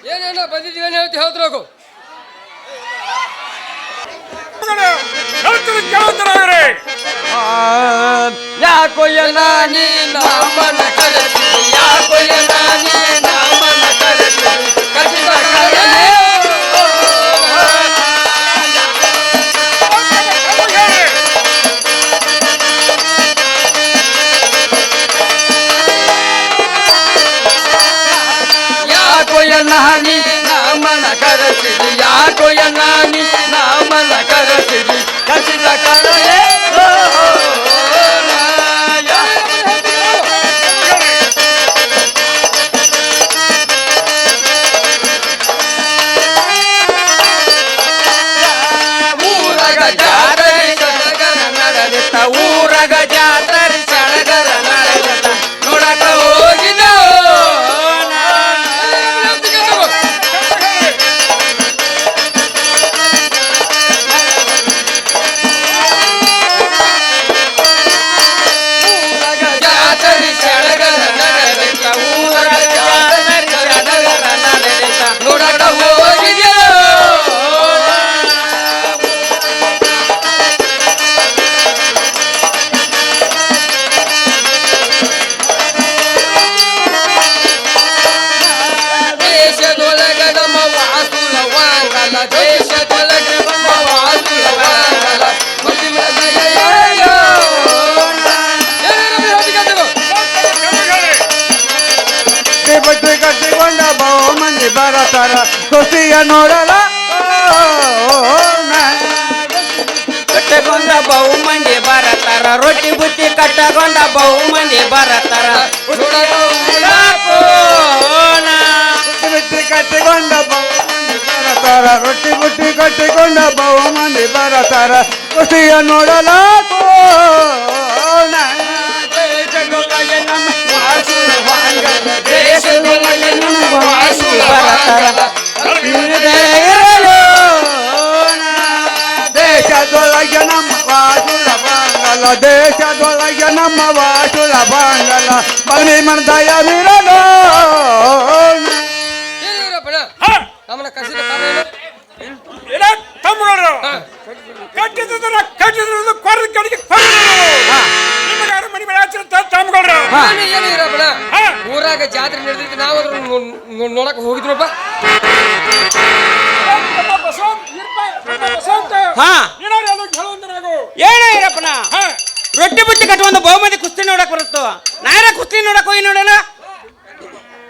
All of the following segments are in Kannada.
ಏನೇನೋ ಬಂದಿದ್ದೀವಿ ಹೇಳ್ತಿ ಹೇಳ್ತಿರೋಕು ಯಾಕೋ ನಾನಿ ನಾಮನ ಕರೆಸಿ ಯಾಕೋ ನಾನಿ ನಾಮನ ಕರೆಸಿ ಕಸಿದ ಕರೆನೆ ಯಾಕೋ ನಾನಿ ನಾಮನ ಕರೆಸಿ ಯಾಕೋ ನಾನಿ ನಾಮನ ಕರೆಸಿ ಕಸಿದ ಕರೆನೆ ಊರಗ ಜಾತ್ರೆ ಸಡಗರ ನಡೆದ ನೋಡಕ ಹೋಗಿದ ಊರಗ ಜಾತ್ರೆ ಸಡಗರ ನಡೆದ ಊರಗ ಜಾತ್ರೆ ಸಡಗರ ನಡೆದ ನೋಡಕ ಹೋಗಿದ ದೇಶದೊಳಗೆ ನಮ್ಮ ವಾಸುಲವಾಗಲ ಬಟ್ಟೆ ಕಟ್ಟಿಕೊಂಡ ಬಹು ಮಂದಿ ಬರತಾರ ಖುಷಿಯ ನೋಡಲ ಕಟ್ಟಕೊಂಡ ಬಹು ಮಂದಿ ಬರತಾರ ರೊಟ್ಟಿ ಬುತ್ತಿ ಕಟ್ಟಕೊಂಡ ಬಹು ಮಂದಿ ಬರತಾರ ಬುತ್ತಿ ಕಟ್ಟಿಕೊಂಡ ರೊಟ್ಟಿ ಬುಟ್ಟಿ ಕಟ್ಟಿಕೊಂಡ ಬಹು ಮಂದಿ ಬರತಾರ ಖುಷಿಯ ನೋಡಲಾಕೋ ದೇಶದೊಳಗೆ ನಮ್ಮ ವಾಸುಲ ಬರತಾರ ದೇಶದೊಳಗೆ ನಮ್ಮ ವಾಸುಲ ಬಾಂಗಲ ದೇಶದೊಳಗೆ ನಮ್ಮ ವಾಸುಲ ಬಾಂಗಲ ಬಗ್ನಿ ಮನದಯ ವಿರಲೋ ನಮ್ಮನ್ನ ಕಸಿದ ಕಾರಣ ಹಾ ಏನಾದ್ರು ಹೇಳುವಂತನಾಗು. ಏನ ಇರಪ್ಪನ ರೊಟ್ಟಿ ಬುಟ್ಟಿ ಕಟ್ಟುವಂತ ಬಹುಮತಿ ಕುಸ್ತಿ ನೋಡಕ್ ಬರುತ್ತೋ ನಾಯರ ಕುಸ್ತಿ ನೋಡಕ್ ಹೋಗಿ ನೋಡೋಣ.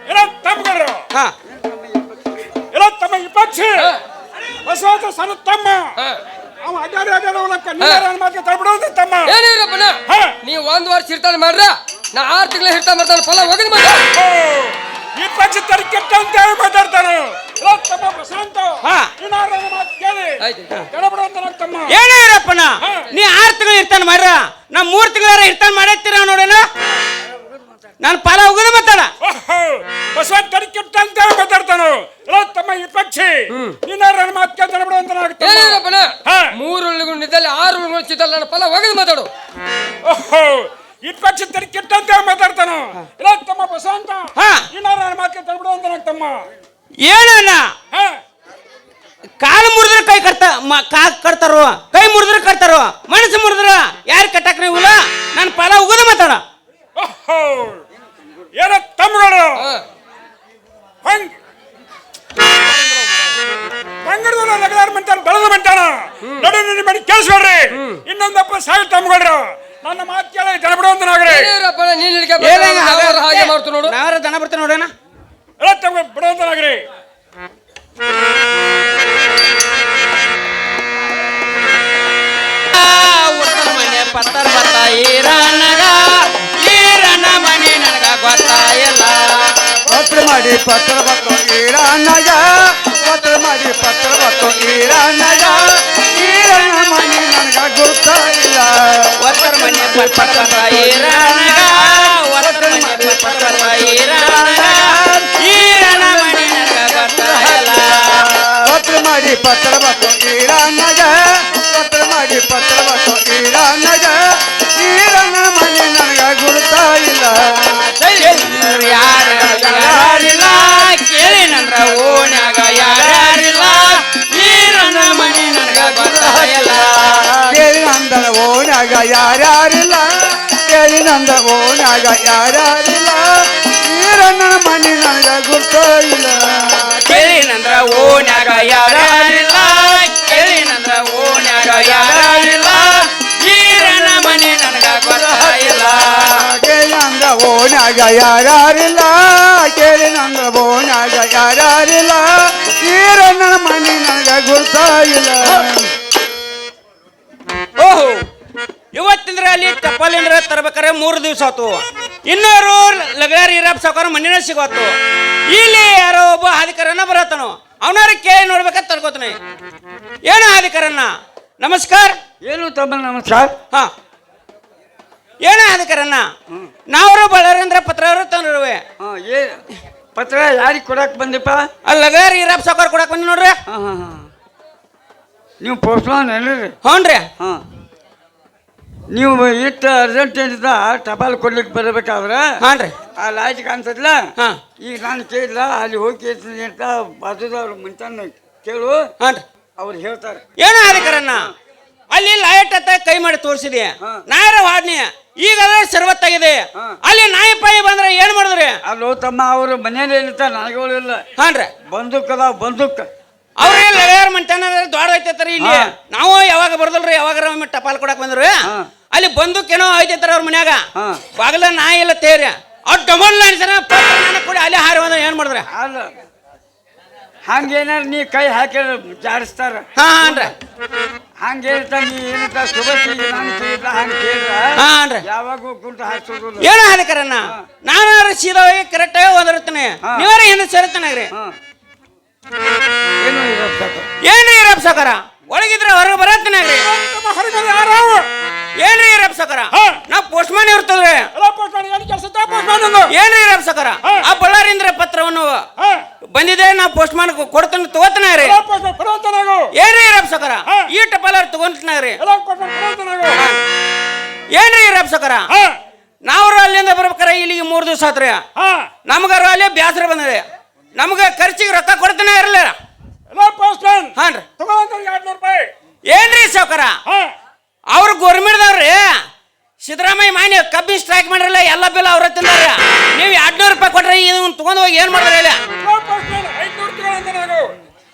ಎಲ್ಲ ತಮ್ಮಗಳು ಹಾ ಎಲ್ಲ ತಮ್ಮ ವಿಪಕ್ಷಿ ಬಸವಂತ ಸಣ್ಣ ತಮ್ಮ ಅವ ಅಡ್ಡಾಡಿ ಮಾತ್ರ ತಳ್ಬಿಡೋದು ತಮ್ಮ. ಏನಿರಪ್ಪನ ನೀವು 1 ವರ್ಷ ಇರ್ತಾನೆ ಮಾಡ್ರ ನಾ 6 ತಿಂಗಳ ಇರ್ತಾ ಮಾಡ್ತಾನೆ ಫಲ ಹೋಗಿದ್ ಮಾಡ ಈ ಪಕ್ಷ ತರಕೆಟ್ಟ ಅಂತ ಹೇಳಿ ಮಾತಾಡ್ತಾನೆ. ತಮ್ಮ ಬಸವಂತ ತಮ್ಮ ಏನೇ ಇರಪ್ಪನ ನೀ 6 ತಿಂಗಳು ಇರ್ತಾನೆ ಮಾಡ್ರ ನಾ 3 ತಿಂಗಳ ಇರ್ತಾನೆ ಮಾಡತ್ತೀರ ನೋಡೋಣ. ನಾನು ಫಲ ಹೋಗುದು ಮಾತಾಡ ಬಸವಂತ ತರಕೆಟ್ಟ ಅಂತ ಹೇಳಿ ಮಾತಾಡ್ತಾನು. ತಮ್ಮ ಈ ಪಕ್ಷಿ ನಿನ್ನ ಮಾತು ಕೇಳ್ತಾನೆ ಬಿಡುವಂತ ಏನಿರಪ್ಪನ 3 ಉಳ್ಳಿಗಳು ನಿದ್ದಲ್ಲಿ 6 ಉಳ್ಳಿಗಳು ಚಿತ್ತಲ್ಲ ನನ್ನ ಫಲ ಹೋಗಿದ್ ಮಾತಾಡು. ಈ ಪಕ್ಷ ತರಕೆಟ್ಟ ಅಂತ ಹೇಳಿ ಮಾತಾಡ್ತಾನು. ತಮ್ಮ ಬಸವಂತ ನಿನ್ನ ಮಾತು ಕೇಳ್ತಾನೆ ಬಿಡುವಂತ ತಮ್ಮ. ಏನಣ್ಣ ಕಾಲು ಮುರಿದ್ರೆ ಕೈ ಕಟ್ತಾರೋ ಕೈ ಮುರಿದ್ರೆ ಕಟ್ತಾರೋ ಮನಸ್ಸು ಮುರಿದ್ರ ಯಾರು ಕಟ್ಟಕ್ ನೀವಿಲ್ಲ. ನನ್ನ ಫಲ ಉಗದ ಮಾತಾಡ ಏನ ತಮ್ಮಗಳು ಬಂಗಡದಲ್ಲ ನಗದಾರ ಮಂತಾನ ಬೆಳೆದ ಮಂತಾನ ನಡು ನಿನ್ನ ಮನೆ ಕೇಳಿಸ್ಕೊಡ್ರಿ. ಇನ್ನೊಂದಪ್ಪ ಸಾಯಿ ತಮ್ಮಗಳ್ರು ನನ್ನ ಮಾತು ಕೇಳಿ ಜನ ಬಿಡುವಂತನಾಗ್ರಿ. ಹಾಗೆ ಮಾಡ್ತು ನೋಡು ನಾವ್ರ ದನ ಬರ್ತೀನಿ ನೋಡೋಣ. ಎಲ್ಲ ತಮ್ಮ ಬಿಡುವಂತನಾಗ್ರಿ. ಮನೆ ಪತ್ತರ ಬತ್ತ ಈರನಗ ಈರನ ಮನೆ ನನಗ ಗೊತ್ತಾಯಿಲ್ಲ. ಪತ್ರ ಮಾಡಿ ಪತ್ರ ಬತ್ತು ಈರನಗ ಪತ್ರ ಮಾಡಿ ಪತ್ರ ಬತ್ತು ಈರನಗ ಈರನ ಮನೆ ನನಗ ಗೊತ್ತಾಯಿಲ್ಲ. ಒತ್ತರ ಮನೆ ಪತ್ತರ ಬತ್ತ ಈರನಗ ಒತ್ತರ ಮನೆ ಪತ್ತರ ಬತ್ತ ಈರನಗ ಈರನ ಮನೆ ನನಗ ಗೊತ್ತಾಯಿಲ್ಲ. ಪತ್ರ ಮಾಡಿ ಪತ್ರ ಬತ್ತು ಈರನಗ ಪತ್ರ ಮಾಡಿ ಪತ್ರ ಬತ್ತು ಈರನಗ ಈರನ ಮನೆ ನನಗ ಗೊತ್ತಾಯಿಲ್ಲ. ಯಾರಿಲ್ಲ ಕೇಳಿನಂದ್ರ ಓಣ್ಯಾಗ ಯಾರ್ಯಾರಿಲ್ಲ ಈರನ ಮನೆ ನನಗ ಗೊತ್ತಾಯಿಲ್ಲ. ಕೇಳಿನಂದ್ರ ಓಣ್ಯಾಗ ಯಾರ್ಯಾರಿಲ್ಲ ಕೇಳಿನಂದ್ರ ಓಣ್ಯಾಗ ಯಾರ್ಯಾರಿಲ್ಲ ಈರನ ಮನೆ ನನಗ ಗೊತ್ತಾಯಿಲ್ಲ. ಕೇಳಿನಂದ್ರ ಓಣ್ಯಾಗ ಯಾರ್ಯಾರಿಲ್ಲ ಕೇಳಿನಂದ್ರ ಓಣ್ಯಾಗ ಯಾರ್ಯಾರಿಲ್ಲ ಈರನ ಮನೆ ನನಗ ಗೊತ್ತಾಯಿಲ್ಲ. ಕೇಳಿನಂದ್ರ ಓಣ್ಯಾಗ ಯಾರ್ಯಾರಿಲ್ಲ ಕೇಳಿನಂದ್ರ ಓಣ್ಯಾಗ ಯಾರ್ಯಾರಿಲ್ಲ ಈರನ ಮನೆ ನನಗ ಗೊತ್ತಾಯಿಲ್ಲ. ಓಹೋ ಇವತ್ತಿಂದ್ರ ಅಲ್ಲಿ ಟಪಾಲಿಂದ್ರ ತರ್ಬೇಕಾರೆ 3 ದಿವಸ ಆತು. ಇನ್ನೂರು ಲಗಾರಿ ಇರಪ್ಪ ಸಾವುಕಾರ ಮಣ್ಣಿನ ಸಿಗೋತು. ಇಲ್ಲಿ ಯಾರೋ ಒಬ್ಬ ಹಾದಿಕರನ್ನ ಬರತ್ತನು ಅವನಾರ ಕೇಳಿ ನೋಡ್ಬೇಕಂತ ತರ್ಕೋತಾನೆ. ಏನು ಹಾದಿಕರನ್ನ ನಮಸ್ಕಾರ. ಏನು ತಮ್ಮ ನಮಸ್ಕಾರ. ಹಾ ಏನ ಹಾದಿಕರನ್ನ ನಾವರು ಬಳ್ಳಾರೇಂದ್ರ ಪತ್ರವರು ತಂದ್ರುವೆ ಏ ಪತ್ರ ಯಾರಿಗೆ ಕೊಡಕ್ ಬಂದಿಪ್ಪ? ಅಲ್ಲಿ ಲಗಾರಿ ಇರಪ್ಪ ಸಾವುಕಾರ ಕೊಡಕ್ ಬಂದಿ ನೋಡ್ರಿ. ನೀವು ಪೋಸ್ಟ್ಮ್ಯಾನ್ ಏನ್ರಿ? ಹ್ಞೂನ್ರಿ. ಹಾಂ ನೀವು ಇಟ್ಟು ಅರ್ಜೆಂಟಿಂದ ಟಪಾಲ್ ಕೊಡ್ಲಿಕ್ಕೆ ಬರಬೇಕಾದ್ರೆ ಹಾನ್ರಿ ಆ ಲೈಟ್ ಕಾಣಿಸತ್ಲ. ಹಾಂ ಈಗ ನಾನು ಕೇಳಿಲ್ಲ ಅಲ್ಲಿ ಹೋಗಿ ಕೇಳ್ತೀನಿ ಅಂತ ಬಾಜುದವ್ರು ಮುಂಚಾನ ಕೇಳು. ಹಾನ್ರಿ ಅವ್ರು ಹೇಳ್ತಾರೆ. ಏನ ಹಾದಿಕರನ್ನ ಅಲ್ಲಿ ಲೈಟ್ ಹತ್ತ ಕೈ ಮಾಡಿ ತೋರಿಸಿದೆ ನಾಯರ ವಾಡ್ನಿ ಈಗ ಅದೇ ಸರ್ವತ್ತಾಗಿದೆ. ಅಲ್ಲಿ ನಾಯಿ ಪಾಯಿ ಬಂದ್ರೆ ಏನ್ ಮಾಡಿದ್ರಿ? ಅಲ್ಲೋ ತಮ್ಮ ಅವರು ಮನೇಲಿ ಇರ್ತಾರೆ ನನಗಳಿಲ್ಲ. ಹಾನ್ರಿ ಬಂದೂಕ್ ಅದಾವ ಬಂದೂಕ್ ಅವ್ರ ಲಗಾರ ಮಂಟಾನ ದೊಡ್ಡ ಐತೈತ್ರಿ. ಇಲ್ಲಿ ನಾವು ಯಾವಾಗ ಬರ್ದಲ್ರಿ ಯಾವಾಗ ಟಪಾಲ್ ಕೊಡಕ್ ಬಂದ್ರಿ ಅಲ್ಲಿ ಬಂದೂಕೇನೋ ಐತೈತ್ರ ಅವ್ರ ಮನ್ಯಾಗ ಬಾಗಲ ನಾಯಿ ಇಲ್ಲ ತೇರಿ ಅವ್ರು ಡಬಲ್ ಅನ್ಸನ ಕೂಡ ಅಲ್ಲಿ ಹಾರಿ ಬಂದ್ರೆ ಏನ್ ಮಾಡಿದ್ರ? ಅಲ್ಲ ಹಂಗೇನಾರ ನೀ ಕೈ ಹಾಕಿ ಜಾಡಿಸ್ತಾರ. ಹಾನ್ರಿ ಹಂಗ ಹೇಳ್ತಾ ನೀ ಏನಂತ ಸುಬತ್ತಿಗೆ ನಾನು ಕೇಳಿದ ಹಂಗ ಕೇಳಿದ್ರ ಹಾನ್ರಿ ಯಾವಾಗ ಕುಂಟ ಹಾಕ್ಸೋದಿಲ್ಲ. ಏನ ಹಾದಿಕರನ್ನ ನಾನು ಸೀದಾ ಹೋಗಿ ಕರೆಕ್ಟ್ ಆಗಿ ಓದಿರ್ತೀನಿ ನೀವರ ಹಿಂದೆ ಸೇರ್ತಾನಾಗ್ರಿ. ಏನು ಇರಪ್ಪ ಏನ್ರಿ ಇರಪ್ಪ ಸಾಕಾರ ಒಳಗಿದ್ರೆ ಹೊರಗೆ ಬರತ್ತನಾಗ್ರಿ. ಏನ್ರಿ ಇರಪ್ಪ ಸಾಕಾರ ನಾವ್ ಪೋಸ್ಟ್ ಮ್ಯಾನ್ ಇರ್ತದ್ರಿ. ಏನ್ರಿ ಇರಪ್ಪ ಸಾಕಾರ ಆ ಬಳ್ಳಾರಿಂದ್ರ ಪತ್ರವನ್ನು ಬಂದಿದೆ ನಾವು ಪೋಸ್ಟ್ ಮ್ಯಾನ್ ಕೊಡ್ತಾನ ತಗೋತನಾಗ್ರಿ. ಏನ್ರಿ ಇರಪ್ಪ ಸಾಕಾರ ಈ ಟಪಾಲ ತಗೊಂತನಾಗ್ರಿ. ಏನ್ರಿ ಇರಪ್ಪ ಸಾಕಾರ ನಾವ್ರು ಅಲ್ಲಿಂದ ಬರ್ಬೇಕಾರ ಇಲ್ಲಿಗೆ 3 ದಿವಸ ಆತ್ರಿ. ನಮ್ಗಾರ ಅಲ್ಲಿ ಬ್ಯಾಸರ ಬಂದಿದೆ ನಮ್ಗ ಖರ್ಚಿಗೆ ರೊಕ್ಕ ಕೊಡ್ತಾನೆ ಇರಲಿಲ್ಲ. ಹಾನ್ರಿ ಏನ್ರಿ ಸಾವುಕಾರ ಅವ್ರು ಗೋರ್ಮೆಂಟ್ದವ್ರಿ ಸಿದ್ದರಾಮಯ್ಯ ಮಾನ್ಯ ಕಬ್ಬಿ ಸ್ಟ್ರೈಕ್ ಮಾಡಿರಲ್ಲ ಎಲ್ಲ ಬಿಲ್ ಅವ್ರ ತಿಂದಾರ. ನೀವು 200 ರೂಪಾಯಿ ಕೊಟ್ರೆ ಇದನ್ನ ತಗೊಂಡ್ ಹೋಗಿ ಏನ್ ಮಾಡಿದ್ರಿ? ಇಲ್ಲ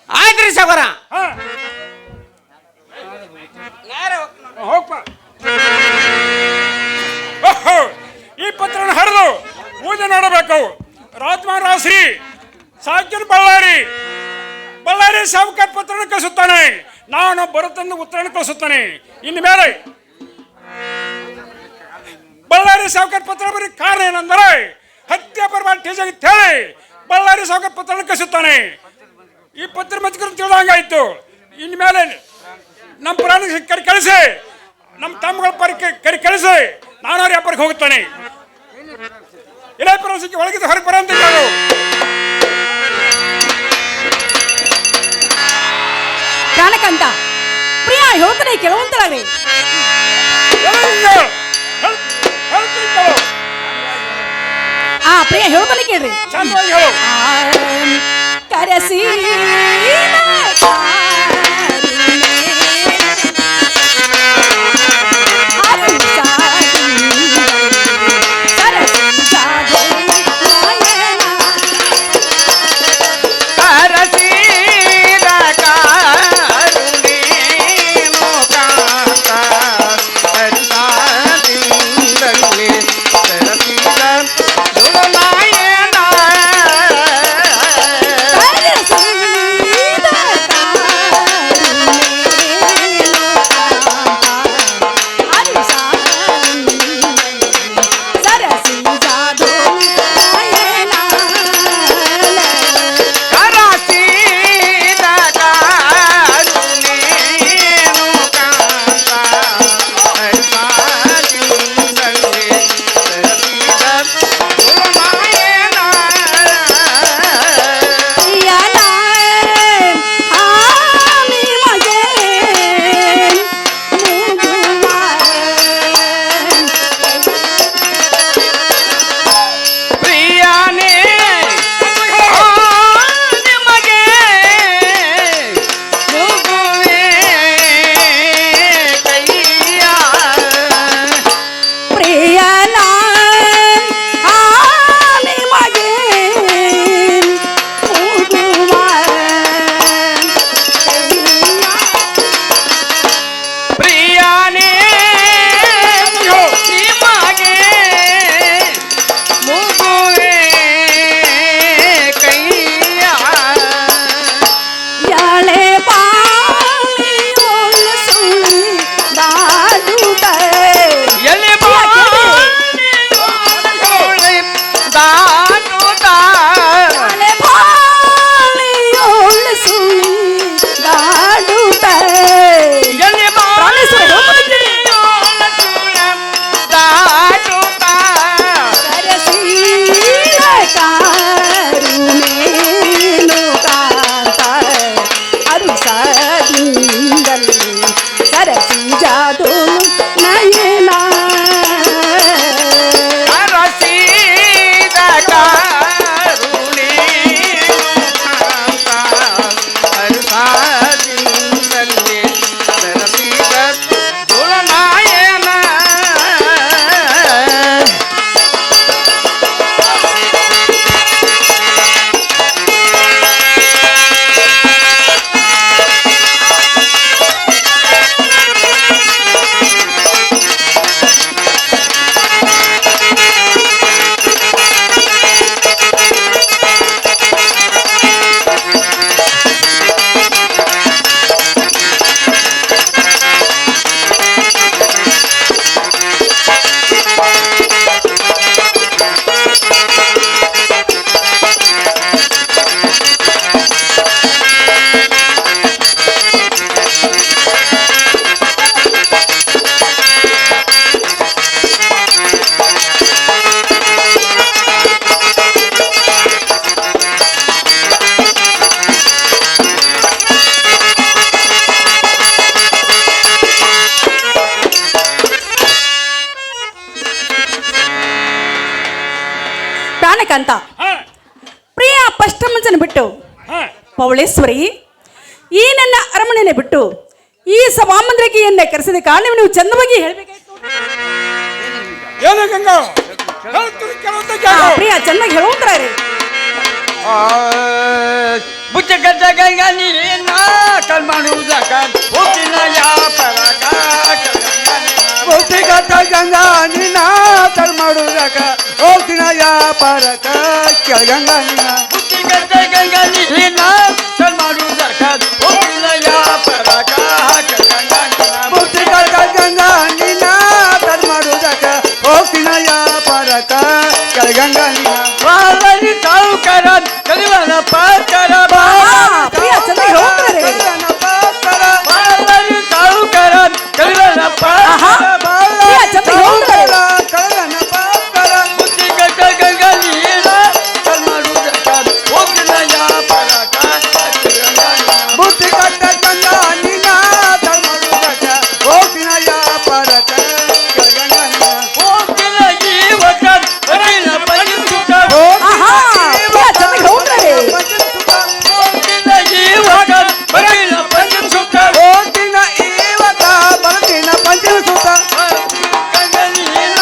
ಆಯ್ತ್ರಿ ಸಾವುಕಾರ ರಾಶ್ರೀ ಸಾಕಿನ ಬಳ್ಳಾರಿ ಸಾವುಕಾರ ಪತ್ರನ ಕಳಿಸುತ್ತಾನೆ. ನಾನು ಬರುತ್ತಂದು ಉತ್ತರವನ್ನು ಕಳಿಸುತ್ತಾನೆ. ಇನ್ನು ಮೇಲೆ ಬಳ್ಳಾರಿ ಸಾವುಕಾರ ಪತ್ರ ಬರೀ ಕಾರಣ ಏನಂದರೆ ಹತ್ಯೆ ಬರಬಾರ್ದು ಟೀಚಾಗಿ ಹೇಳಿ ಬಳ್ಳಾರಿ ಸಾವುಕಾರ ಪತ್ರನ ಕಳಿಸುತ್ತಾನೆ. ಈ ಪತ್ರ ಮತ್ಕರು ತಿಳಿದಂಗಾಯ್ತು. ಇನ್ನು ಮೇಲೆ ನಮ್ಮ ಪ್ರಾಣ ಕರಿ ಕಳಿಸಿ, ನಮ್ಮ ತಮ್ಮಗಳ ಕರಿ ಕಳಿಸಿ ನಾನು ಅವ್ರ ವ್ಯಾಪಾರಕ್ಕೆ ಹೋಗುತ್ತಾನೆ. ಇದೇ ಪ್ರವಾಸಕ್ಕೆ ಒಳಗಿದ್ದು ಹೊರಗೆ ಬರಂತ ಪ್ರಾಣಕಂತ ಪ್ರಿಯ ಹೇಳ್ತಾನೆ ಕೆಲವಂತರಾಗ್ರಿ. ಪ್ರಿಯ ಹೇಳ್ತಾನೆ ಕೇಳ್ರಿ. ಕರಸಿ ಪ್ರಾಣಕಂತ ಪ್ರಿಯ ಪಷ್ಟಮಂಚನ ಬಿಟ್ಟು ಪವಳೇಶ್ವರಿ ಈ ನನ್ನ ಅರಮನೆಯನ್ನು ಬಿಟ್ಟು ಈ ಸಭಾಮಂದಿರಕ್ಕೆ ಎನ್ನ ಕರೆಸಿದ ಕಾರಣವನ್ನು ನೀವು ಚಂದವಾಗಿ ಹೇಳಬೇಕಾಯ್ತು. ಪ್ರಿಯ ಚೆನ್ನಾಗಿ ಹೇಳುವಂತಾರೆ. ಬುಚ್ಚಗಡ್ಡ ಗಂಗ ನೀನ ಕಲ್ಮಾಡುವುದಕ ಹೋಗಿನ ಯಾಪರಕ ಬುಚ್ಚಗಡ್ಡ ಗಂಗ ನೀನ ಕಲ್ಮಾಡುವುದಕ ಹೋಗಿನ ಯಾಪ ಪರಕ ಕೆಳಗಂಗ ನಿನ್ನ ಬುದ್ಧಿ ಕಟ್ಟ ಗಂಗ ನೀನ ಮಾಡುವುದಕ್ಕ ಹೋಗಿಲ್ಲ ಪರಕ ಕೆಳಗಂಗ ನಿನ್ನ ಬುದ್ಧಿ ಕಟ್ಟ ಗಂಗ ನಿನ್ನ ಮಾಡುವುದಕ್ಕ ಹೋಗಿನ ಪರಕ ಕೆಳಗಂಗ ನಿನ್ನ ಬಾಲರಿ ಸಾವುಕಾರ ಕಲಿವನ ಪಾತ್ರ ಪ್ರಿಯ ಚೆನ್ನಾಗಿ ಹೇಳ್ತಾರೆ ಬಾಲರಿ ಸಾವುಕಾರ ಕಲಿವನ ಆಹಾ, ಪ್ರಿಯ ಚೆನ್ನಾಗಿ ಹೇಳ್ತಾರೆ ಬುದ್ಧಿ ಕಟ್ಟ ಗಂಗ ನೀನ ಮಾಡುವುದಕ್ಕ ಹೋಗಿನ ಪರಕ ಬುದ್ಧಿ ಕಟ್ಟ ಗಂಗ ನೀನ ಮಾಡುವುದಕ್ಕ ಹೋಗಿನ ಪರಕ ಹೋಗಿನ ಜೀವಕ ಬರಿನ ಪಂಚಸುಖ ಆಹಾ, ಪ್ರಿಯ ಚೆನ್ನಾಗಿ ಹೇಳ್ತಾರೆ ಹೋಗಿನ ಜೀವಕ ಬರಿನ ಪಂಚಸುಖ ಹೋಗಿನ ಈವಕ ಬರಿನ ಪಂಚಸುಖ ಗಂಗ ನೀನ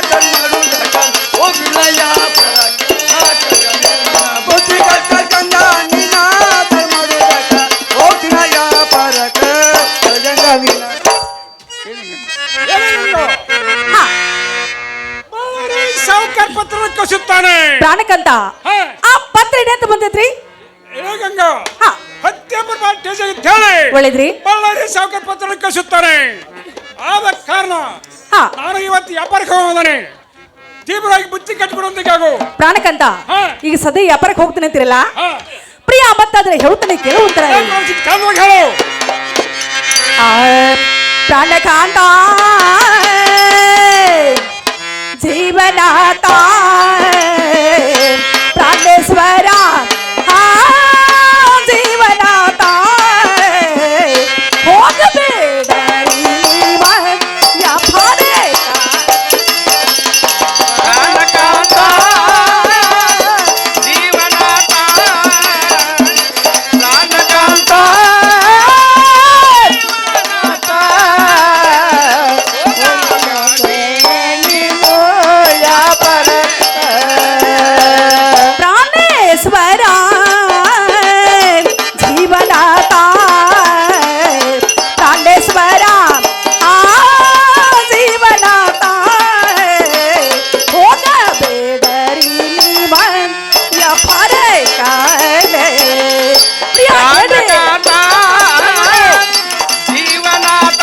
ಮಾಡುವುದಕ್ಕ ಹೋಗಿನ ಪರಕ ಬುದ್ಧಿ ಕಟ್ಟ ಗಂಗ ನೀನ ಮಾಡುವುದಕ್ಕ ಹೋಗಿನ ಪರಕ ಗಂಗ ನೀನ ಹಾ, ಬಳ್ಳಾರಿ ಸಾವುಕಾರ ಪತ್ರ ಕಸುತ್ತಾನೆ ಪ್ರಾಣಕ್ಕಂತ ಹಾ. ಆ ಪತ್ರ ಏನಂತ ಬಂದೈತ್ರಿ ಏ ಗಂಗಾ ಹಾ ಹತ್ಯೆ ಬರ್ಬಾರ್ದು ಟೇಜ್ ಅಂತ ಹೇಳಿ ಒಳ್ಳೇದ್ರಿ ಬಳ್ಳಾರಿ ಸಾವುಕಾರ ಪತ್ರ ಕಸುತ್ತಾನೆ ಆದ ಕಾರಣ ಹಾ ನಾನು ಇವತ್ತು ವ್ಯಾಪಾರಕ್ಕೆ ಹೋಗೋದಾನೆ ತೀವ್ರವಾಗಿ ಬುತ್ತಿ ಕಟ್ಕೊಡೋದಕ್ಕಾಗು ಪ್ರಾಣಕ್ಕಂತ ಹಾ. ಈಗ ಸದ್ಯ ವ್ಯಾಪಾರಕ್ಕೆ ಹೋಗ್ತೀನಿ ಅಂತಿರಲ್ಲ ಹಾ ಪ್ರಿಯ ಮತ್ತಾದ್ರೆ ಹೇಳ್ತಾನೆ ಕೇಳುವಂತರ ಚಂದವಾಗಿ ಹೇಳು ಪ್ರಾಣಕಾಂತ ಜೀವನಾಥ ಪ್ರಾಣೇಶ್ವರ ಜೀವನಾಥ ಹೋಗಬೇಡ ಪ್ರಾಣಕಾಂತ ಜೀವನಾಥ ಪ್ರಾಣಕಾಂತ ಪ್ರಾಣೇಶ್ವರ ಜೀವನಾಥ ಪ್ರಾಣೇಶ್ವರ ಜೀವನಾಥ ಹೋಗಬೇಡರಿ ನೀವ ವ್ಯಾಪಾರ ಕಾಲೆ ಪ್ರಾಣಕಾಂತ ಜೀವನಾಥ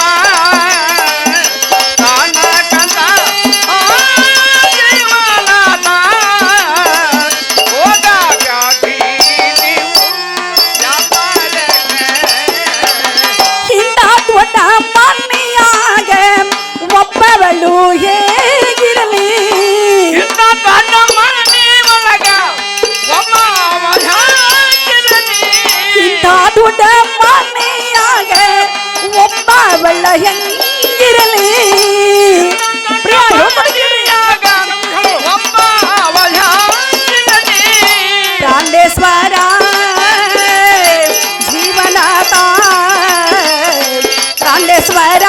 ಪ್ರಾಣಕಾಂತ ಜೀವನಾಥ ಹೋದ ವ್ಯಾಧಿ ನೀವು ವ್ಯಾಪಾರಕ್ಕೆ ಇಂಥ ದೊಡ್ಡ ಮನೆಯಾಗ ಒಬ್ಬವಳು ಹೇಗಿರಲಿ ಇಂಥ ದೊಡ್ಡ ಮನೆ ಒಳಗ ಒಬ್ಬ ಮಹಾರಾಜನಿರಲಿ. ಇಂಥ ದೊಡ್ಡ ಮನೆಯಾಗ ಒಬ್ಬವಳ ಹೆಂಗಿರಲಿ ಪ್ರಿಯ ಹೇಳ್ಕೊಡ್ತೀನಿ. ಒಬ್ಬ ಮಹಾರಾಜನಿರಲಿ. ಪ್ರಾಣೇಶ್ವರ ಜೀವನಾಥ ಪ್ರಾಣೇಶ್ವರ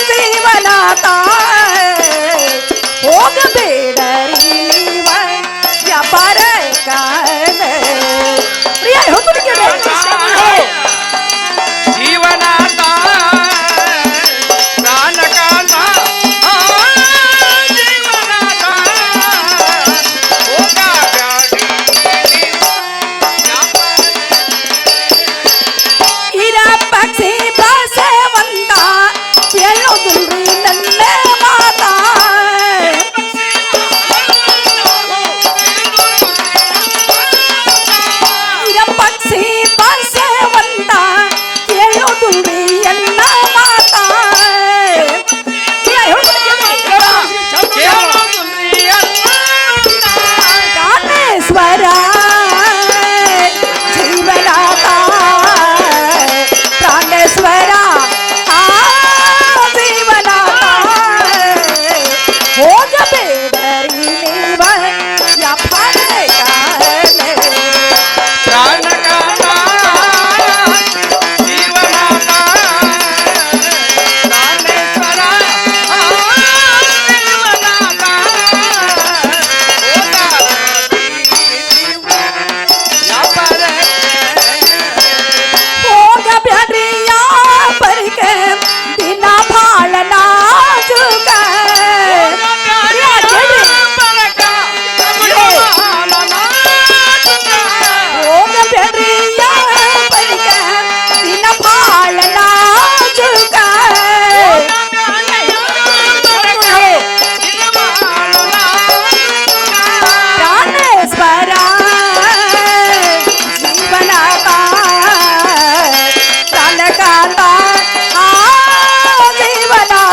ಜೀವನಾಥ ಹೋಗಬೇಡರಿ ನೀವ ವ್ಯಾಪಾರ ಕಾಲೆ ಪ್ರಿಯ ಹೇಳ್ಕೊಡ್ತೀನಿ. ಜೀವನಾಥ ಪ್ರಾಣಕಾಂತ ಜೀವನಾಥ ಹೋಗ ಬ್ಯಾಡಿ ನೀವು ಇರ ಪಕ್ಷಿ ಬಸವಂತ ಹೇಳೋದಿಲ್ರಿ ನನ್ನ ಮಾತಾ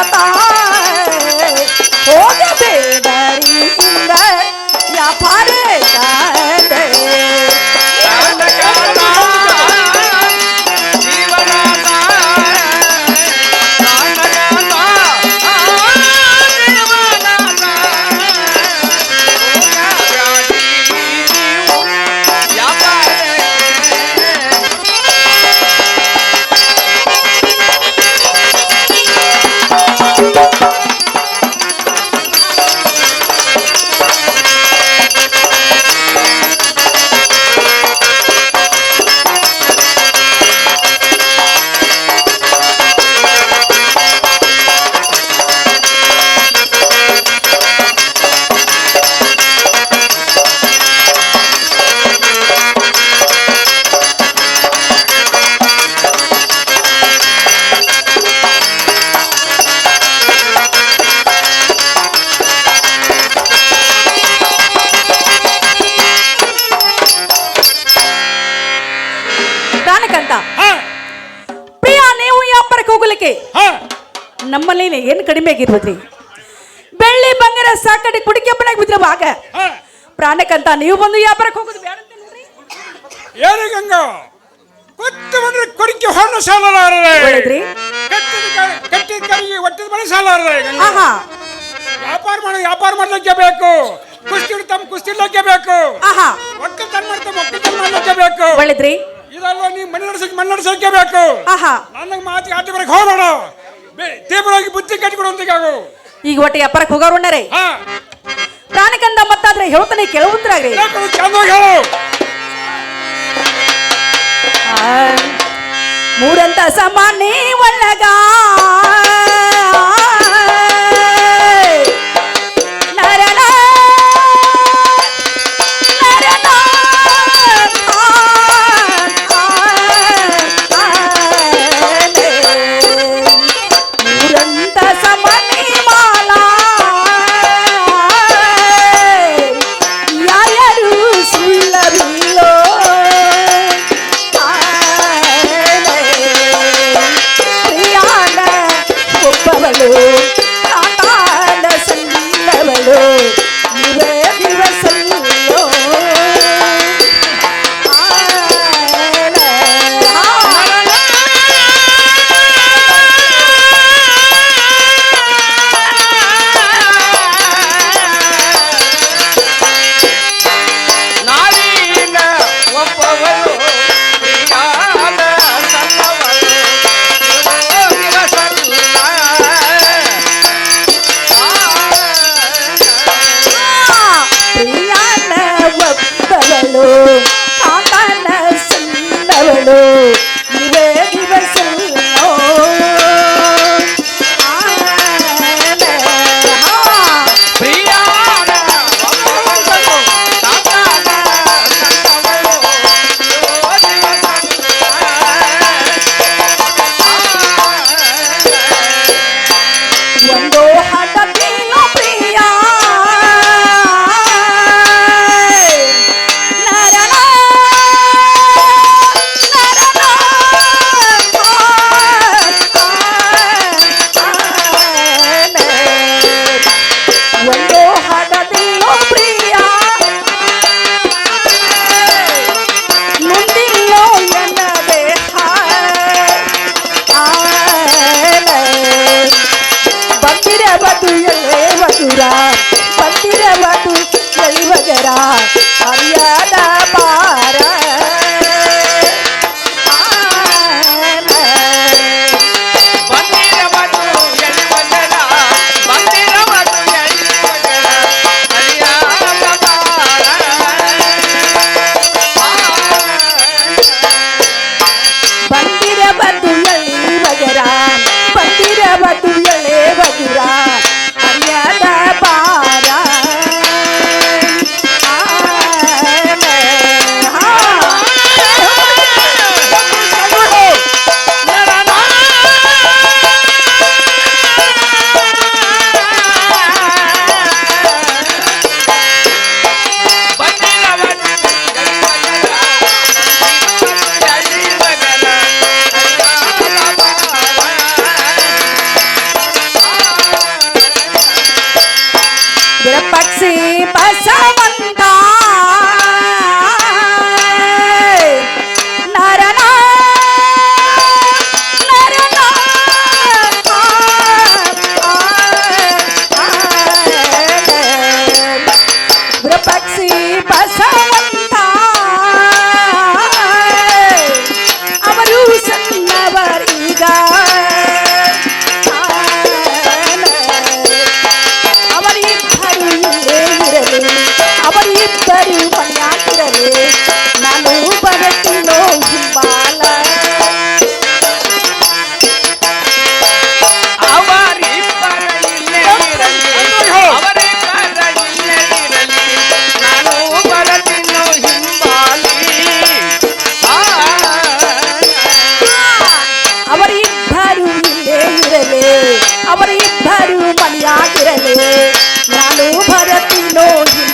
ನಾಥ ಹೋಗಬೇಡರಿ ಹಿಂಗ ವ್ಯಾಪಾರ ಕಾಣೆ ಪ್ರಾಣಕಂತ ಪ್ರಿಯ ನೀವು ವ್ಯಾಪಾರಕ್ಕೆ ಹೋಗಲಿಕ್ಕೆ ನಮ್ಮಲ್ಲಿ ಏನು ಕಡಿಮೆ ಆಗಿರ್ಬೋದ್ರಿ ಬೆಳ್ಳಿ ಬಂಗಾರ ಸಾಕಡೆ ಕುಡಿಕೆ ಬಣ್ಣಕ್ಕೆ ಬಿದ್ದಿರುವಾಗ ಪ್ರಾಣಕಂತ ನೀವು ಬಂದು ವ್ಯಾಪಾರಕ್ಕೆ ಹೋಗೋದು ಬೇಡ ಅಂತ ನೋಡ್ರಿ ಏನು ಗಂಗ ಕೊಟ್ಟು ಬಂದ್ರೆ ಕೊಡಿಕೆ ಹೊಣ್ಣು ಸಾಲಾರದೆ ಹೇಳಿದ್ರಿ ಕಟ್ಟಿದ ಕರಿಗೆ ಒಟ್ಟಿದ ಮನೆ ಸಾಲಾರದೆ ಗಂಗ ಆಹಾ ವ್ಯಾಪಾರ ಮಾಡ್ಲಿಕ್ಕೆ ಬೇಕು ಕುಸ್ತಿ ತಮ್ಮ ಕುಸ್ತಿ ಇಡ್ಲಿಕ್ಕೆ ಬೇಕು ಆಹಾ ಒಕ್ಕಲ್ತನ ಮಾಡ್ತಾ ಒಕ್ಕಲ್ತನ ಮಾಡ್ಲಿಕ್ಕೆ ಬೇಕು ಹೇಳಿದ್ರಿ ಇದಲ್ವ ನೀ ಮನೆ ನಡೆಸಲಿಕ್ಕೆ ಬೇಕು ಆಹಾ ನನಗೆ ಮಾತಿಗೆ ಆಟ ಬರಕ್ಕೆ ಹೋಗೋಣ ತೀವ್ರವಾಗಿ ಬುದ್ಧಿ ಕಟ್ಟಿಕೊಡುವಂತಾಗು ಈಗ ಒಟ್ಟು ವ್ಯಾಪಾರಕ್ಕೆ ಹೋಗೋರುಣ್ಣರೇ ಹಾ ಪ್ರಾಣಕಂದ ಮತ್ತಾದ್ರೆ ಹೇಳ್ತಾನೆ ಕೇಳುವಂತ್ರಾಗ್ರಿ ಚಂದವಾಗಿ ಹೇಳು ಮೂರಂತ ಸಮಾನೆ ಒಳಗ ನರನ ನರನ ಮೂರಂತ ಸಮಾನೆ ಮಾಲ ಯಾರ್ಯಾರು ಸುಳ್ಳವಿಲ್ಲೋ ಪ್ರಿಯಾನ ಒಬ್ಬವಳು ಕಾಂತಾನ ಸಲ್ಲವಳು ಇವೇ ದಿವಸಲ್ಲೋ ನಾಳಿನ ಒಬ್ಬವಳು ಪ್ರಿಯಾನ ಸಲ್ಲವಳು ದಿವಸಲ್ಲ. ಪ್ರಿಯಾನ ಒಬ್ಬವಳು ಕಾಂತಾನ ಸಲ್ಲವಳು ಇವೇ ದಿವಸಲ್ಲೋ ಪ್ರಿಯಾನ ಒಬ್ಬವಳು ಕಾಂತಾನ ಸಲ್ಲವಳು ಒಂದು ಹಠದೀನು ಪ್ರಿಯ ನರನ ನರನ ಒಂದು ಹಠದೀನು ಪ್ರಿಯ ಮುಂದಿಲ್ಲೋ ಎನ್ನದೆ ಬಂದಿರಬದು ಎಲ್ಲೇ ಮಧುರ ಬಂದಿರಬದು ಎಳಿವಗರ ಹರಿಯಾದ ಪಾರ ಬಂದಿರವದು ಎಳಿವಗರ ಬಂದಿರವದು ಎಳಿವಗರ ಹರಿಯಾದ ಪಾರ. ಬಂದಿರಬದು ಎಳಿವಗರ ಬಂದಿರಬದು ಎಳೆ ಮಧುರ ಹರಿಯಾದ ಪಾರ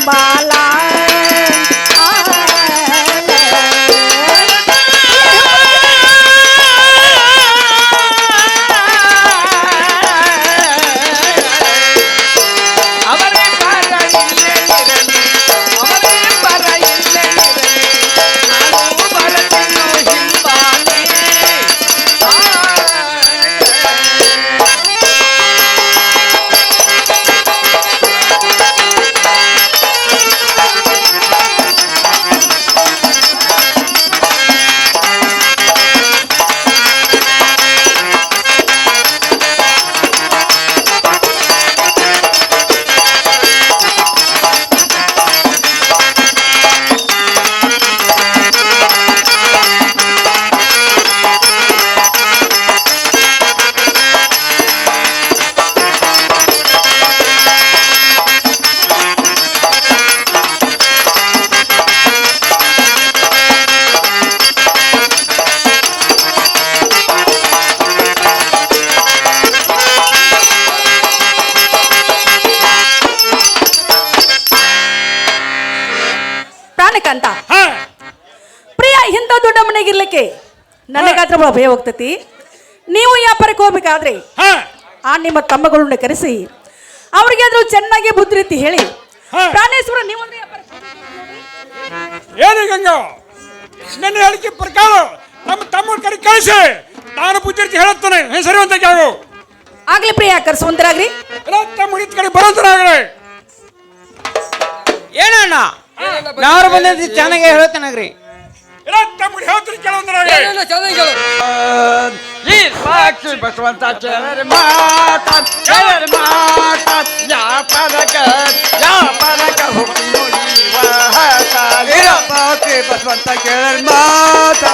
ಹಿಂಬಾಲ ಪ್ರಾಣಕಾಂತ ಪ್ರಿಯ ಇಂಥ ದೊಡ್ಡ ಮನೆಗಿರ್ಲಿಕ್ಕೆ ನನಗಾತ್ರ ಭಯ ಹೋಗ್ತತಿ. ನೀವು ವ್ಯಾಪಾರಕ್ಕೆ ಹೋಗ್ಬೇಕಾದ್ರೆ ಆ ನಿಮ್ಮ ತಮ್ಮಗಳನ್ನ ಕರೆಸಿ ಅವ್ರಿಗೆ ಆದ್ರೂ ಚೆನ್ನಾಗಿ ಬುದ್ಧಿ ರೀತಿ ಹೇಳಿ ಪ್ರಾಣೇಶ್ವರ ನೀವು ಏನು ಗಂಗ ನನ್ನ ಹೇಳಿಕೆ ಪ್ರಕಾರ ನಮ್ಮ ತಮ್ಮ ಕರೆ ಕಳಿಸಿ ನಾನು ಬುದ್ಧಿ ರೀತಿ ಹೇಳುತ್ತಾನೆ ಹೆಸರು ಅಂತ ಯಾವು ಆಗ್ಲಿ ಪ್ರಿಯ ಕರ್ಸುವಂತರಾಗ್ರಿ ತಮ್ಮ ಹಿಡಿದ ಕಡೆ ಬರೋಂತರಾಗ್ರಿ ಏನಣ್ಣ ನಾವ್ರು ಬಂದಿದ್ದು ಚೆನ್ನಾಗಿ ಹೇಳ್ತೇನಾಗ್ರಿ ತಮ್ಮ ಹೇಳ್ತೀನಿ ಕೆಲವೊಂದರಾಗ್ರಿ ಚೆನ್ನಾಗಿ ಹೇಳು. ಈ ಸಾಕ್ಷಿ ಬಸವಂತ ಕೇಳರ್ ಮಾತ ಯಾಪರಕ ಹುಟ್ಟಿ ನುಡಿವ ಸಾಕ್ಷಿ ಬಸವಂತ ಕೇಳರ್ ಮಾತ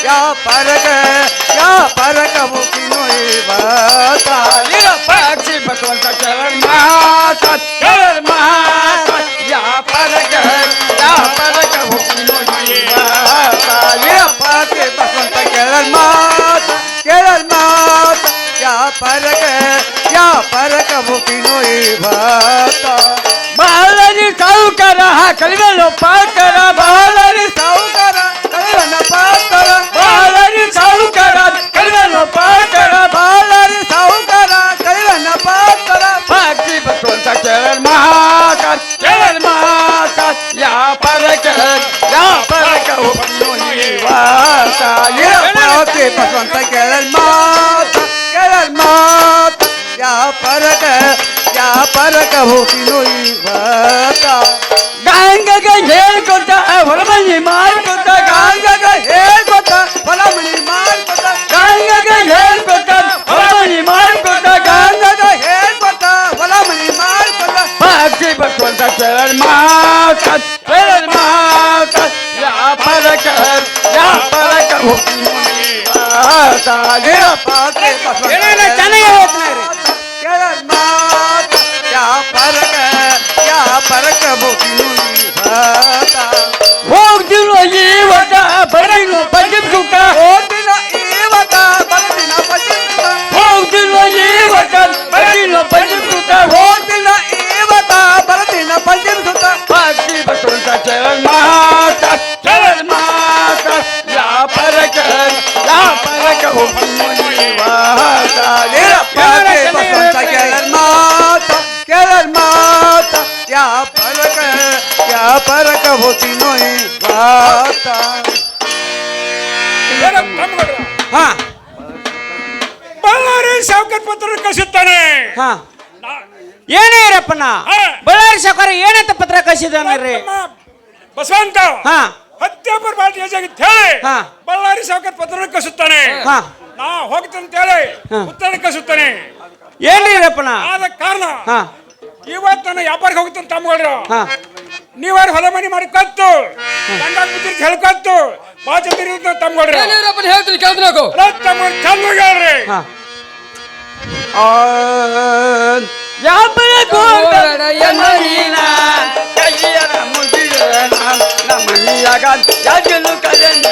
ಯಾಪರಕ ಹುಟ್ಟಿ ನುಡಿವ ಸಾಕ್ಷಿ ಬಸವಂತ ಕೇಳರ್ ಮಾತ ಯಾಪರಕ ಹುಟ್ಟಿ ನುಡಿವ ಬಸವಂತ ಕೇಳರ್ ಮಾತ ಯಾಪರಕ ಹುಟ್ಟಿ ನುಡಿವ ಬಾಲರಿ ಸಾವುಕಾರ ಕಲಿವಲು ಪಾಕರ ಬಾಲರಿ ಸಾವುಕಾರ ಕಲಿವನ ಪಾಕರ ಬಾಲರಿ ಸಾವುಕಾರ ಕಲಿವನು ಪಾಕರ ಬಾಲರಿ ಸಾವುಕಾರ ಕಲಿವನ ಪಾಕರ ಸಾಕ್ಷಿ ಬಸವಂತ ಕೇಳರ್ ಮಾತ ಯಾಪರಕ ಹುಟ್ಟಿ ನುಡಿವ ಸಾಕ್ಷಿ ಬಸವಂತ ಕೇಳರ್ ಮಾತ ಯಾಪರಕ ಹುಟ್ಟಿ ನುಡಿವ ಗಾಂಗಗ ಹೇಳ್ಕೊತ ಹೊರಮನಿ ಮಾಡ್ಕೊತ ಗಾಂಗಗ ಹೇಳ್ಕೊತ ಹೊರಮನಿ ಮಾಡ್ಕೊತ ಗಾಂಗಗ ಹೇಳ್ಕೊತ ಹೊರಮನಿ ಮಾಡ್ಕೊತ ಗಾಂಗಗ ಹೇಳ್ಕೊತ ಹೊರಮನಿ ಮಾಡ್ಕೊತ ಸಾಕ್ಷಿ ಬಸವಂತ ಕೇಳರ್ ಮಾತ ಯಾಪರಕ ಹುಟ್ಟಿ ನುಡಿವ ಸಾಕ್ಷಿ ಚೆನ್ನಾಗಿ ಹೇಳ್ತೇನಾಗ್ರಿ ಕೇಳರ್ ಮಾತ ಯಾಪರಕ ಹುಟ್ಟಿ ನುಡಿವ ಹೋಗ್ತಿರೋ ಇವತ್ತ ಬರೀನು ಪಂಚಮ ಸುಖ ಹೋಗ್ತಿರೋ ಇವತ್ತ ಬರೀನು ಪಂಚಮ ಸುಖ ಹೋಗ್ತಿರೋ ಇವತ್ತ ಬರೀನು ಪಂಚಮ ಸುಖ ಹೋಗ್ತಿರೋ ಇವತ್ತ ಬರೀನು ಪಂಚಮ ಸುಖ ಸಾಕ್ಷಿ ಬಸವಂತ ಕೇಳರ್ ಮಾತ ಯಾಪರಕ ಹುಟ್ಟಿ ನುಡಿವ ಸಾಕ್ಷಿ ಬಸವಂತ ಕೇಳರ್ ಮಾತ ಯಾಪರಕ ಹುಟ್ಟಿ ನುಡಿವ ಹಾ ಬಳ್ಳಾರಿ ಸಾವುಕಾರ ಪತ್ರ ಕಳಿಸುತ್ತಾನೆ ಹಾ ಏನೇ ಇರಪ್ಪಣ್ಣ ಬಳ್ಳಾರಿ ಸಾವುಕಾರ ಏನಂತ ಪತ್ರ ಕಳಿಸಿದಾನ್ರಿ ಬಸವಂತ ಹಾ ಹತ್ಯೆ ಬರ್ಬಾರ್ದು ಏಜಾಗಿತ್ತು ಹೇಳಿ ಹಾ. ಬಳ್ಳಾರಿ ಸಾವುಕಾರ ಪತ್ರ ಕಳಿಸುತ್ತಾನೆ ಹಾ ನಾ ಹೋಗ್ತೇನೆ ಅಂತ ಹೇಳಿ ಹಾ. ಉತ್ತರ ಕಳಿಸುತ್ತಾನೆ ಏನ್ರಿ ಇರಪ್ಪಣ್ಣ ಆದ ಕಾರಣ ಹಾ ಇವತ್ತು ನಾನು ವ್ಯಾಪಾರಕ್ಕೆ ಹೋಗ್ತೇನೆ ತಮ್ಮಗಳ್ರು ಹಾ ನೀವಾರು ಹೊಲ ಮನಿ ಮಾಡಿ ಕತ್ತು ಗಂಡಾಗ ಬಿದ್ದಿರ್ತ ಹೇಳ್ಕತ್ತು ಬಾಜಿ ತಮ್ಮಗಳ್ರು ಏನಿರಪ್ಪನ ಹೇಳ್ತೀನಿ ಕೇಳ್ತೀನಿ ತಮ್ಮ ಚಂದ ಹೇಳ್ರಿ ಹಾ ಯಾಪರಕ ಹೋಗಬೇಡ ಎನ್ನ ನೀನ ಕೈಯರ ಮುಗಿದ ನಮ್ಮನಿಯಾಗ ಯಾಜಲು ಕದನ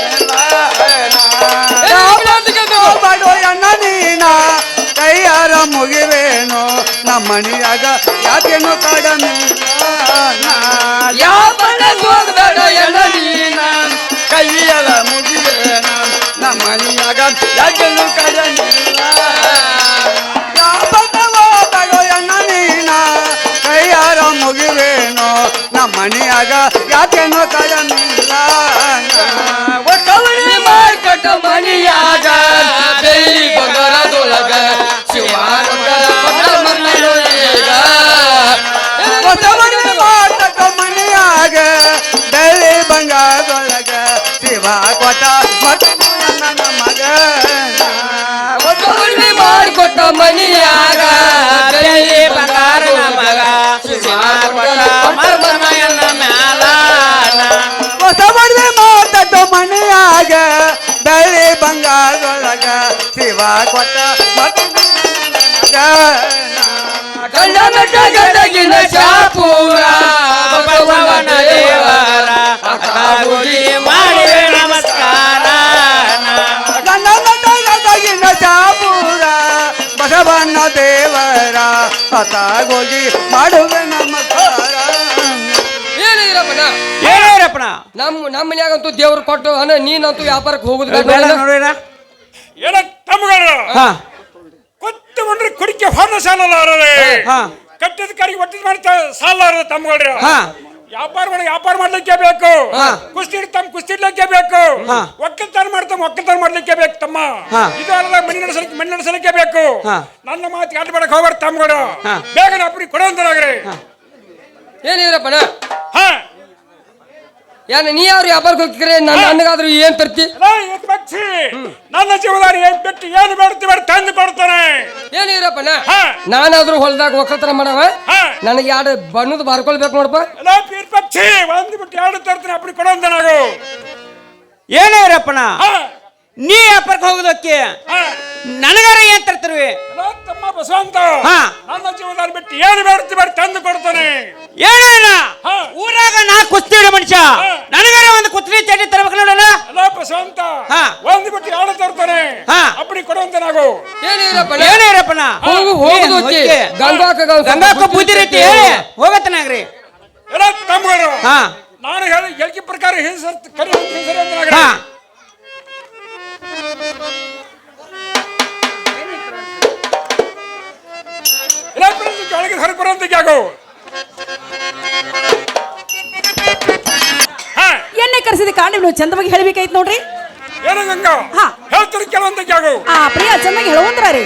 ಮಾಡೋ ಅಣ್ಣ ನೀನ ಕೈಯಾರ ಮುಗಿವೇನು ನಮ್ಮ ಮನೆಯಾಗ ಯಾಕೇನು ಕಡಿಮೆ ಯಾಪನಕ್ಕೆ ಹೋಗ್ಬೇಡ ಎಣ್ಣ ನೀನ ಕೈಯಲ್ಲ ಮುಗಿವೇನ ನಮ್ಮ ಮನೆಯಾಗ ಯಾಕೇನು ಕಡಿಮೆ ಯಾಪನವಾದೋ ಎಣ್ಣ ನೀನ ಕೈಯಾರ ಮುಗಿವೇನೋ ನಮ್ಮ ಮನೆಯಾಗ ಯಾಕೇನು ಕಡಿಮೆ ಕವಳಿ ಮಾರ್ಕಟ್ಟ ಮನಿಯಾಗ ಬೆಳ್ಳಿ ಬಂಗಾರದೊಳಗ ಶಿವ ಮಾಟಕ ಮನೆಯಾಗ ಬೆಳ್ಳಿ ಬಂಗಾರದೊಳಗ ಶಿವ ಕೊಟ್ಟ ನನ್ನ ಮಗ ಕವಳಿ ಮಾಡಿಕೊಟ್ಟ ಮನಿಯಾಗ ಬೆಳ್ಳಿ ಬಂಗಾರ ಮಗ ಶಿವ ಮರ್ಮನಯನ ಮ್ಯಾಲಾನ ಹೊಸ ಮದುವೆ ಮಾತಕ್ಕ ಮನೆಯಾಗ ಬೆಳ್ಳಿ ಬಂಗಾರದೊಳಗ ಶಿವ ಕೊಟ್ಟ ಮಗ ಗಂಡನ ಗದಗಿನ ಶಾಪೂರ ಬಸವನ ದೇವರ ಅಕ್ಕಾಗುಡಿ ಮಾಡಿವೆ ನಮಸ್ಕಾರ ನನ್ನ ಗದಗಿನ ಶಾಪೂರ ಬಸವಣ್ಣ ದೇವರ ಹತಾಗೋಗಿ ಮಾಡುವೆ ನಮಸ್ಕಾರ ಏನಿರಪ್ಪನ ಏನೇರಪ್ಪಣ ನಮ್ಮ ಮನ್ಯಾಗಂತೂ ದೇವ್ರು ಕೊಟ್ಟು ಅನ್ನ ನೀನಂತೂ ವ್ಯಾಪಾರಕ್ಕೆ ಹೋಗುದು ಬೇಡ ನೋಡ್ರಿರ ಏನ ತಮ್ಮಗಳು ಹಾ ಕೊತ್ತು ಬಂದ್ರೆ ಕುಡಿಕೆ ಹೊರ ಸಾಲಲಾರದೆ ಹಾ ಕಟ್ಟಿದ ಕರಿಗೆ ಒಟ್ಟಿದ ಮಾಡ್ತಾ ಸಾಲಾರದೆ ತಮ್ಮಗಳ್ರಿ ಹಾ ವ್ಯಾಪಾರ ಮಾಡ್ಲಿಕ್ಕೆ ಬೇಕು ಹಾ. ಕುಸ್ತಿ ಇಡ್ತಾಮ ಕುಸ್ತಿ ಇಡ್ಲಿಕ್ಕೆ ಬೇಕು ಹಾ. ಒಕ್ಕಲ್ತನ ಮಾಡ್ತಾಮ ಒಕ್ಕಲ್ತನ ಮಾಡ್ಲಿಕ್ಕೆ ಬೇಕು ತಮ್ಮ ಹಾ. ಇದು ಅಲ್ಲ ಮನೆ ನಡೆಸಲಿಕ್ಕೆ ಬೇಕು ಹಾ. ನನ್ನ ಮಾತಿಗೆ ಅಡ್ಡ ಮಾಡಕ್ ಹೋಗ್ಬಾರ್ದು ತಮ್ಮಗಳು ಹಾ. ಬೇಗ ಅಪ್ಪಡಿ ಕೊಡುವಂತರಾಗ್ರಿ ಏನಿರಪ್ಪನ ಹಾ ಏನ ನೀ ಯಾರು ವ್ಯಾಪಾರಕ್ಕೆ ಹೋಗ್ತಿದ್ರೆ ನನಗಾದ್ರೂ ಏನ್ ತರ್ತಿ ಪಕ್ಷಿ ನನ್ನ ಜೀವದಾರಿ ಏನ್ ಬಿಟ್ಟು ಏನು ಬೇಡ್ತೀವಿ ತಂದು ಕೊಡ್ತಾನೆ ಏನಿರಪ್ಪನ ಹಾ. ನಾನಾದ್ರೂ ಹೊಲದಾಗ ಒಕ್ಕಲ್ತನ ಮಾಡವ ಹಾ. ನನಗೆ ಎರಡು ಬಣ್ಣದ ಬಾರ್ಕೊಳ್ಬೇಕು ನೋಡಪ್ಪ ಎಲ್ಲ ಪೀರ್ ಪಕ್ಷಿ ಒಂದು ಬಿಟ್ಟು ಎರಡು ತರ್ತೀನಿ ಅಪ್ಪಡಿ ಕೊಡುವಂತ ನಾವು ಏನೇರಪ್ಪಣ ಹಾ ನೀ ವ್ಯಾಪಾರಕ್ಕೆ ಹೋಗೋದಕ್ಕೆ ಹಾ ನನಗಾರ ಏನ್ ತರ್ತಿರ್ವಿ ಎಲ್ಲ ತಮ್ಮ ಬಸವಂತ ಹಾ. ನನ್ನ ಜೀವದಾರಿ ಬಿಟ್ಟು ಏನು ಬೇಡ್ತೀವಿ ತಂದು ಕೊಡ್ತಾನೆ ಏನೇನ ಹಾ. ಊರಾಗ ನಾ ಕುಸ್ತಿ ಇಡೋ ಮನುಷ್ಯ ಹಾ. ನನಗಾರ ಒಂದು ಕುಸ್ತಿ ಚಡ್ಡಿ ತರಬೇಕು ನೋಡೋಣ ಎಲ್ಲ ಬಸವಂತ ಹಾ. ಒಂದು ಬಿಟ್ಟು ಎರಡು ತರ್ತಾನೆ ಹಾ. ಅಪ್ಪಡಿ ಕೊಡುವಂತ ನಾವು ಏನಿರಪ್ಪನ ಏನೇರಪ್ಪಣ ಹೋಗುದು ಗಂಗಾಕ ಬುದ್ಧಿ ರೀತಿ ಹೋಗತ್ತನಾಗ್ರಿ ಎಲ್ಲ ತಮ್ಮಗಳು ಹಾ ನಾನು ಹೇಳಿ ಹೇಳಿಕೆ ಪ್ರಕಾರ ಕರಿ ಅಂತ ಹಾ ಎಲ್ಲ ಒಳಗೆ ಹೊರಗೆ ಬರುವಂತ ಜಾಗೋ ಹಾ ಎಣ್ಣೆ ಕರೆಸಿದ ಕಾರಣ ನೀವು ಚಂದವಾಗಿ ಹೇಳ್ಬೇಕಾಯ್ತು ನೋಡ್ರಿ ಏನು ಗಂಗಾ ಹಾ. ಹೇಳ್ತಾರೆ ಕೆಲವೊಂದು ಜಾಗೋ ಆ ಪ್ರಿಯ ಚೆನ್ನಾಗಿ ಹೇಳುವಂದ್ರ ರೀ